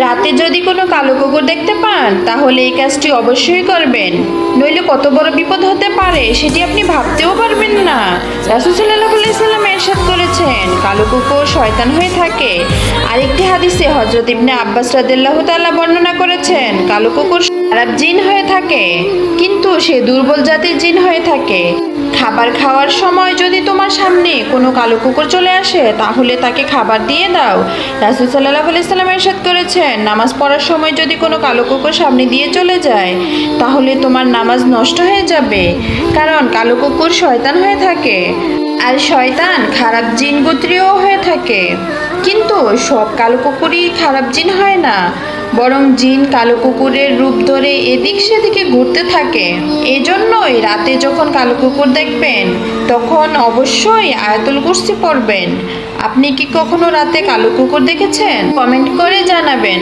রাতে যদি কোনো কালো কুকুর দেখতে পান তাহলে এই কাজটি অবশ্যই করবেন, নইলে কত বড় বিপদ হতে পারে সেটি আপনি ভাবতেও পারবেন না। রাসূল সাল্লাল্লাহু আলাইহি সাল্লাম ইরশাদ করেছেন, কালো কুকুর শয়তান হয়ে থাকে। আরেকটি হাদিসে হযরত ইবনে আব্বাস রাদিয়াল্লাহু তাআলা বর্ণনা করেছেন, কালো কুকুর খারাপ জিন হয়ে থাকে, কিন্তু সে দুর্বল জাতির জিন হয়ে থাকে। খাবার খাওয়ার সময় যদি তোমার সামনে কোনো কালো কুকুর চলে আসে তাহলে তাকে খাবার দিয়ে দাও। রাসূল সাল্লাল্লাহু আলাইহি সাল্লাম ইরশাদ করেছেন, নামাজ পড়ার সময় যদি কোনো কালো কুকুর সামনে দিয়ে চলে যায় তাহলে তোমার নামাজ নষ্ট হয়ে যাবে, কারণ কালো কুকুর শয়তান হয়ে থাকে। আর শয়তান খারাপ জিন গোত্রীয় হয়ে থাকে। কিন্তু সব কালো কুকুরই খারাপ জিন হয় না, বরং জিন কালো কুকুরের রূপ ধরে এদিক সেদিকে ঘুরতে থাকে। এজন্যই রাতে যখন কালো কুকুর দেখবেন তখন অবশ্যই আয়াতুল কুরসি পড়বেন। আপনি কি কখনো রাতে কালো কুকুর দেখেছেন? কমেন্ট করে জানাবেন।